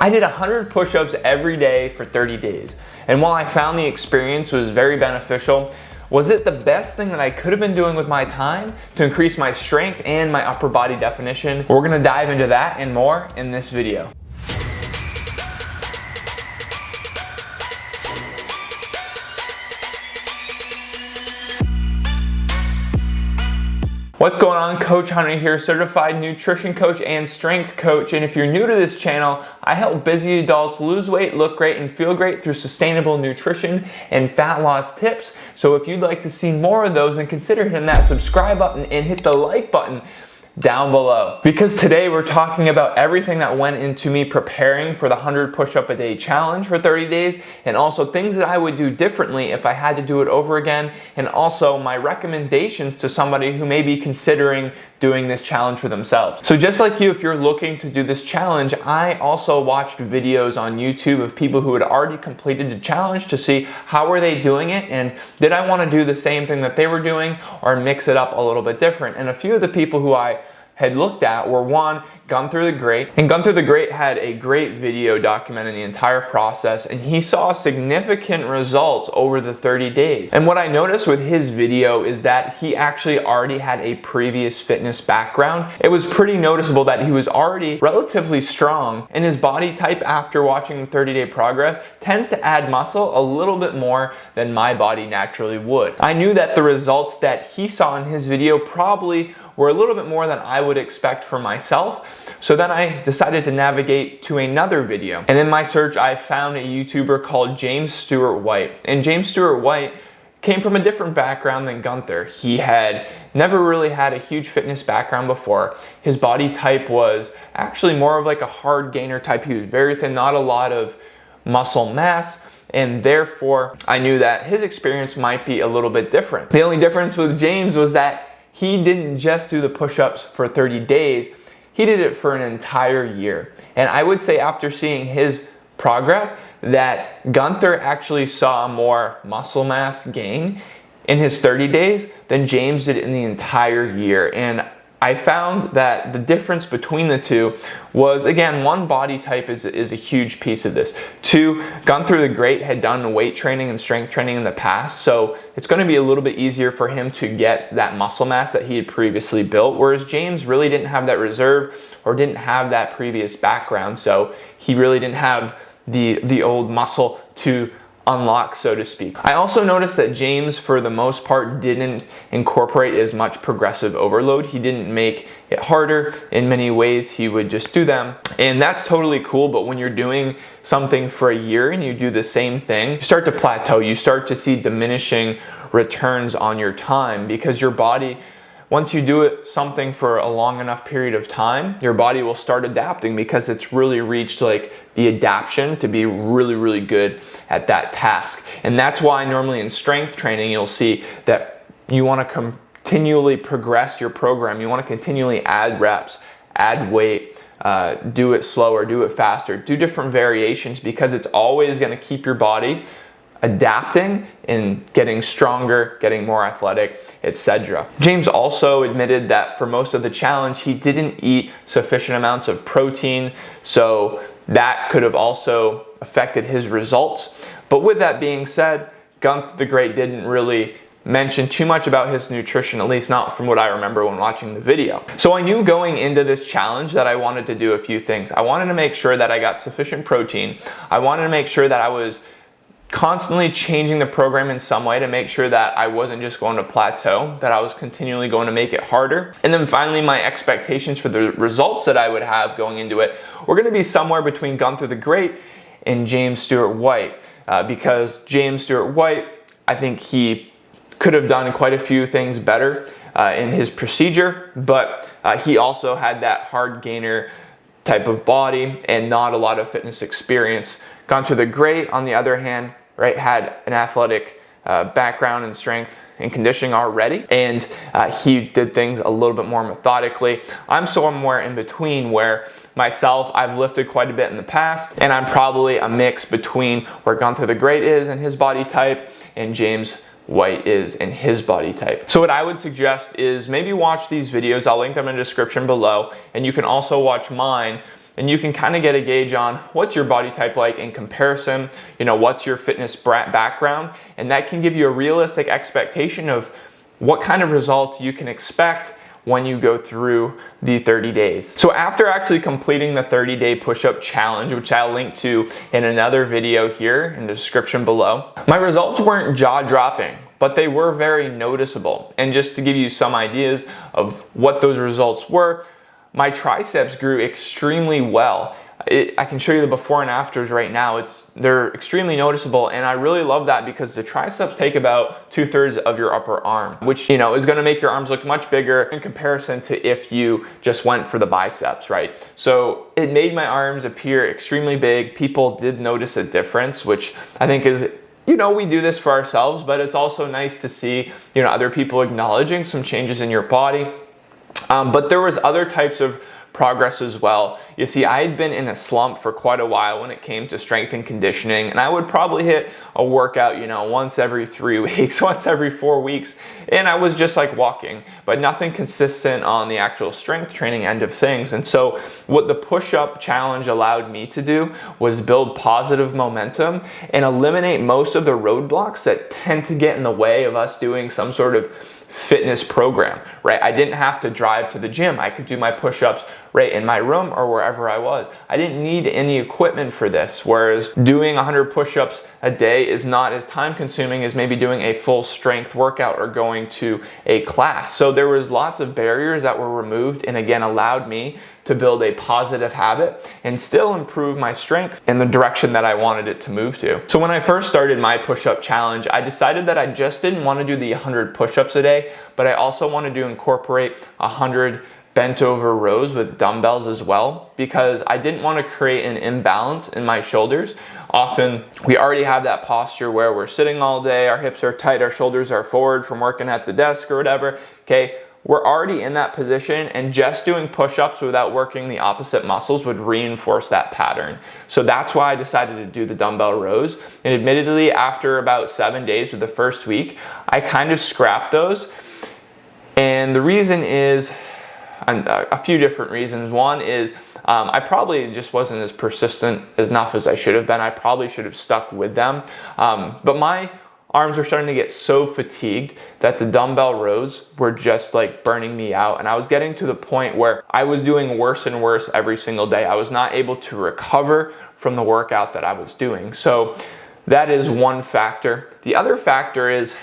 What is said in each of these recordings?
I did 100 push-ups every day for 30 days. And while I found the experience was very beneficial, was it the best thing that I could have been doing with my time to increase my strength and my upper body definition? We're gonna dive into that and more in this video. What's going on? Coach Hunter here, certified nutrition coach and strength coach. And if you're new to this channel, I help busy adults lose weight, look great, and feel great through sustainable nutrition and fat loss tips. So if you'd like to see more of those, then consider hitting that subscribe button and hit the like button down below. Because today we're talking about everything that went into me preparing for the 100 push-up a day challenge for 30 days, and also things that I would do differently if I had to do it over again, and also my recommendations to somebody who may be considering doing this challenge for themselves. So just like you, if you're looking to do this challenge, I also watched videos on YouTube of people who had already completed the challenge to see how were they doing it, and did I want to do the same thing that they were doing or mix it up a little bit different. And a few of the people who I had looked at were one, Gunther the Great. And Gunther the Great had a great video documenting the entire process, and he saw significant results over the 30 days. And what I noticed with his video is that he actually already had a previous fitness background. It was pretty noticeable that he was already relatively strong, and his body type after watching the 30-day progress tends to add muscle a little bit more than my body naturally would. I knew that the results that he saw in his video probably were a little bit more than I would expect for myself. So then I decided to navigate to another video. And in my search, I found a YouTuber called James Stewart White. And James Stewart White came from a different background than Gunther. He had never really had a huge fitness background before. His body type was actually more of like a hard gainer type. He was very thin, not a lot of muscle mass. And therefore, I knew that his experience might be a little bit different. The only difference with James was that he didn't just do the push-ups for 30 days, he did it for an entire year. And I would say after seeing his progress that Gunther actually saw more muscle mass gain in his 30 days than James did in the entire year. And I found that the difference between the two was, again, one, body type is a huge piece of this. Two, Gunther the Great had done weight training and strength training in the past, so it's going to be a little bit easier for him to get that muscle mass that he had previously built, whereas James really didn't have that reserve or didn't have that previous background, so he really didn't have the old muscle to unlock, so to speak. I also noticed that James, for the most part, didn't incorporate as much progressive overload. He didn't make it harder. In many ways, he would just do them. And that's totally cool, but when you're doing something for a year and you do the same thing, you start to plateau. You start to see diminishing returns on your time because your body, once you do something for a long enough period of time, your body will start adapting because it's really reached like the adaptation to be really, really good at that task. And that's why normally in strength training, you'll see that you want to continually progress your program. You want to continually add reps, add weight, do it slower, do it faster, do different variations because it's always going to keep your body adapting and getting stronger, getting more athletic, etc. James also admitted that for most of the challenge, he didn't eat sufficient amounts of protein, so that could have also affected his results. But with that being said, Gunther the Great didn't really mention too much about his nutrition, at least not from what I remember when watching the video. So I knew going into this challenge that I wanted to do a few things. I wanted to make sure that I got sufficient protein. I wanted to make sure that I was constantly changing the program in some way to make sure that I wasn't just going to plateau, that I was continually going to make it harder. And then finally, my expectations for the results that I would have going into it were going to be somewhere between Gunther the Great and James Stewart White, because James Stewart White, I think he could have done quite a few things better in his procedure, but he also had that hard gainer type of body and not a lot of fitness experience. Gunther the Great, on the other hand, right, had an athletic background in strength and conditioning already, and he did things a little bit more methodically. I'm somewhere in between where myself, I've lifted quite a bit in the past, and I'm probably a mix between where Gunther the Great is in his body type and James White is in his body type. So what I would suggest is maybe watch these videos. I'll link them in the description below, and you can also watch mine and you can kind of get a gauge on what's your body type like in comparison, what's your fitness background, and that can give you a realistic expectation of what kind of results you can expect when you go through the 30 days. So after actually completing the 30-day push-up challenge, which I'll link to in another video here in the description below, my results weren't jaw-dropping, but they were very noticeable. And just to give you some ideas of what those results were, my triceps grew extremely well. I can show you the before and afters right now. They're extremely noticeable, and I really love that because the triceps take about 2/3 of your upper arm, which is going to make your arms look much bigger in comparison to if you just went for the biceps, right? So it made my arms appear extremely big. People did notice a difference, which I think is, we do this for ourselves, but it's also nice to see, other people acknowledging some changes in your body. But there was other types of progress as well. You see, I had been in a slump for quite a while when it came to strength and conditioning, and I would probably hit a workout, once every 3 weeks, once every 4 weeks, and I was just like walking, but nothing consistent on the actual strength training end of things. And so what the push-up challenge allowed me to do was build positive momentum and eliminate most of the roadblocks that tend to get in the way of us doing some sort of fitness program, right? I didn't have to drive to the gym. I could do my push-ups right in my room or wherever I was. I didn't need any equipment for this, whereas doing 100 push-ups a day is not as time consuming as maybe doing a full strength workout or going to a class. So there was lots of barriers that were removed, and again allowed me to build a positive habit and still improve my strength in the direction that I wanted it to move to. So when I first started my push-up challenge, I decided that I just didn't want to do the 100 push-ups a day, but I also wanted to incorporate 100 bent over rows with dumbbells as well, because I didn't want to create an imbalance in my shoulders. Often we already have that posture where we're sitting all day, our hips are tight, our shoulders are forward from working at the desk or whatever, okay? We're already in that position, and just doing push-ups without working the opposite muscles would reinforce that pattern. So that's why I decided to do the dumbbell rows. And admittedly, after about 7 days of the first week, I kind of scrapped those. And the reason is a few different reasons. One is I probably just wasn't as persistent enough as I should have been. I probably should have stuck with them. But my arms were starting to get so fatigued that the dumbbell rows were just like burning me out. And I was getting to the point where I was doing worse and worse every single day. I was not able to recover from the workout that I was doing. So that is one factor. The other factor is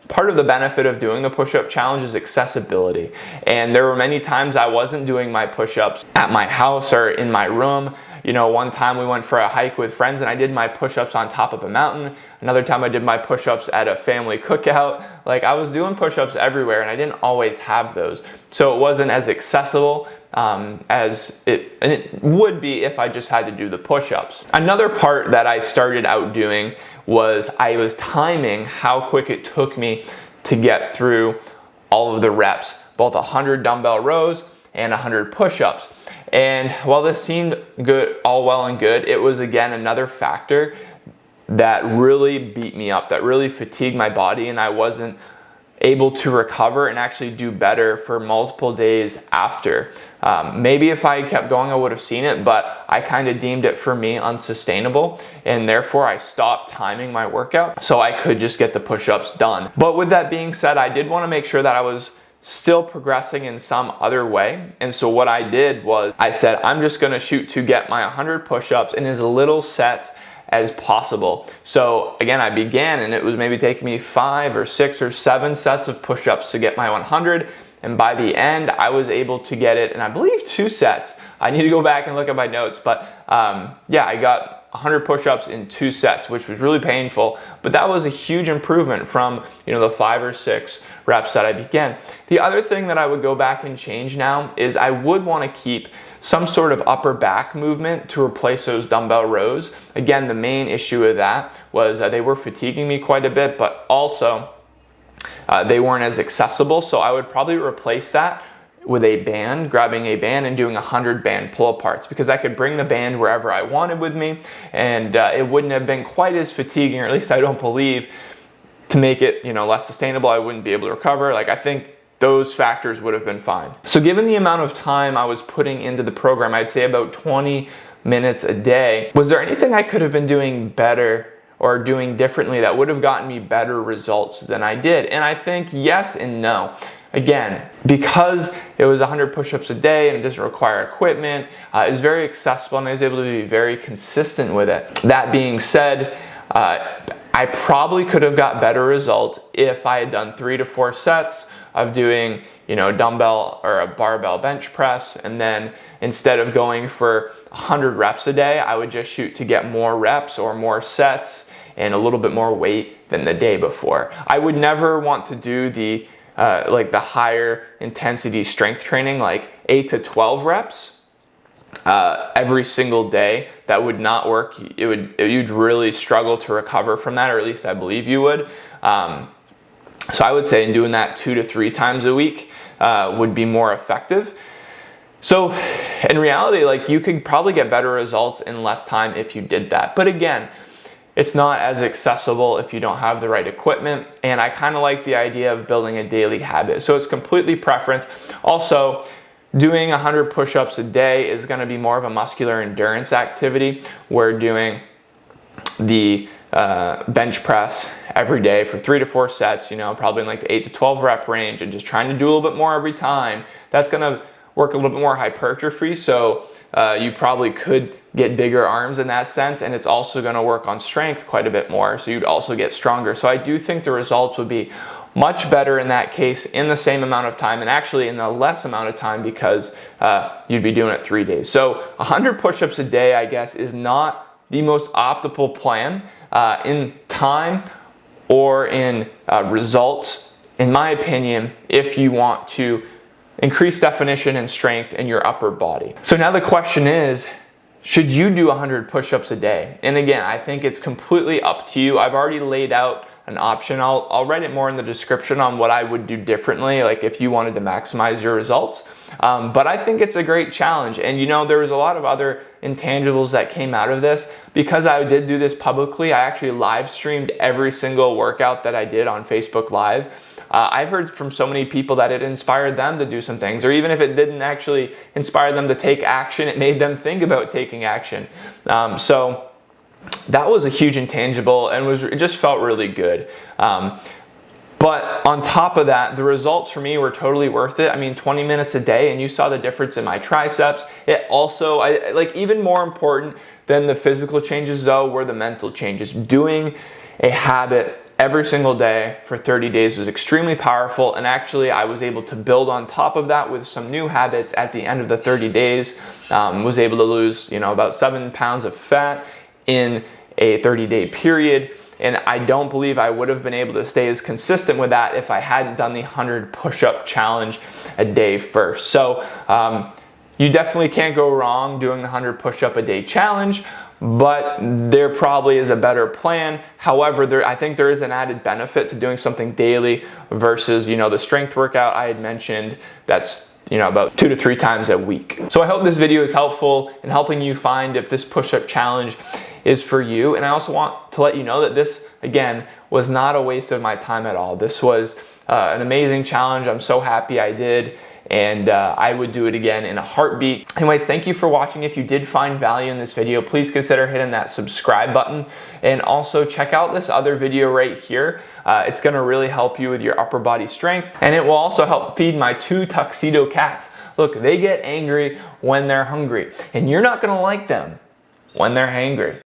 part of the benefit of doing the push-up challenge is accessibility. And there were many times I wasn't doing my push-ups at my house or in my room. One time we went for a hike with friends and I did my push-ups on top of a mountain. Another time I did my push-ups at a family cookout. Like, I was doing push-ups everywhere and I didn't always have those. So it wasn't as accessible as it would be if I just had to do the push-ups. Another part that I started out doing was I was timing how quick it took me to get through all of the reps, both 100 dumbbell rows and 100 push-ups. And while this seemed good, all well and good, it was again another factor that really beat me up, that really fatigued my body, and I wasn't able to recover and actually do better for multiple days after. Maybe if I kept going I would have seen it, but I kind of deemed it for me unsustainable, and therefore I stopped timing my workout so I could just get the push-ups done. But with that being said, I did want to make sure that I was still progressing in some other way. And so what I did was I said, I'm just going to shoot to get my 100 push-ups in as little sets as possible. So again, I began and it was maybe taking me 5 or 6 or 7 sets of push-ups to get my 100. And by the end, I was able to get it in, I believe, 2 sets. I need to go back and look at my notes, but yeah, I got 100 push-ups in 2 sets, which was really painful, but that was a huge improvement from the 5 or 6 reps that I began. The other thing that I would go back and change now is I would want to keep some sort of upper back movement to replace those dumbbell rows. Again, the main issue with that was they were fatiguing me quite a bit, but also they weren't as accessible, so I would probably replace that with a band, grabbing a band and doing 100 band pull-aparts, because I could bring the band wherever I wanted with me, and it wouldn't have been quite as fatiguing, or at least I don't believe, to make it less sustainable. I wouldn't be able to recover. Like, I think those factors would have been fine. So given the amount of time I was putting into the program, I'd say about 20 minutes a day, was there anything I could have been doing better or doing differently that would have gotten me better results than I did? And I think yes and no. Again, because it was 100 push-ups a day and it doesn't require equipment, it's very accessible and I was able to be very consistent with it. That being said, I probably could have got better results if I had done 3 to 4 sets of doing, dumbbell or a barbell bench press, and then instead of going for 100 reps a day, I would just shoot to get more reps or more sets and a little bit more weight than the day before. I would never want to do the higher intensity strength training, like 8 to 12 reps every single day. That would not work. You'd really struggle to recover from that, or at least I believe you would. So I would say in doing that 2 to 3 times a week would be more effective. So in reality, you could probably get better results in less time if you did that. But again, it's not as accessible if you don't have the right equipment, and I kind of like the idea of building a daily habit. So it's completely preference. Also, doing 100 push-ups a day is going to be more of a muscular endurance activity. We're doing the bench press every day for 3 to 4 sets, probably in the 8 to 12 rep range, and just trying to do a little bit more every time. That's going to work a little bit more hypertrophy, so you probably could get bigger arms in that sense, and it's also going to work on strength quite a bit more, so you'd also get stronger. So I do think the results would be much better in that case in the same amount of time, and actually in a less amount of time, because you'd be doing it 3 days. So 100 push-ups a day, I guess, is not the most optimal plan in time or in results, in my opinion, if you want to increase definition and strength in your upper body. So now the question is, should you do 100 push-ups a day? And again, I think it's completely up to you. I've already laid out an option. I'll write it more in the description on what I would do differently, if you wanted to maximize your results. But I think it's a great challenge. And there was a lot of other intangibles that came out of this. Because I did do this publicly, I actually live streamed every single workout that I did on Facebook Live. I've heard from so many people that it inspired them to do some things, or even if it didn't actually inspire them to take action, it made them think about taking action. So that was a huge intangible, and it just felt really good. But on top of that, the results for me were totally worth it. I mean, 20 minutes a day, and you saw the difference in my triceps. It also, even more important than the physical changes though, were the mental changes. Doing a habit every single day for 30 days was extremely powerful, and actually I was able to build on top of that with some new habits at the end of the 30 days. Was able to lose about 7 pounds of fat in a 30-day period, and I don't believe I would have been able to stay as consistent with that if I hadn't done the 100 push-up challenge a day first. So you definitely can't go wrong doing the 100 push-up a day challenge, but there probably is a better plan. However, I think there is an added benefit to doing something daily versus, the strength workout I had mentioned that's, about 2 to 3 times a week. So I hope this video is helpful in helping you find if this push-up challenge is for you. And I also want to let you know that this, again, was not a waste of my time at all. This was an amazing challenge. I'm so happy I did. And I would do it again in a heartbeat. Anyways, thank you for watching. If you did find value in this video, please consider hitting that subscribe button, and also check out this other video right here. It's gonna really help you with your upper body strength, and it will also help feed my 2 tuxedo cats. Look, they get angry when they're hungry, and you're not gonna like them when they're hangry.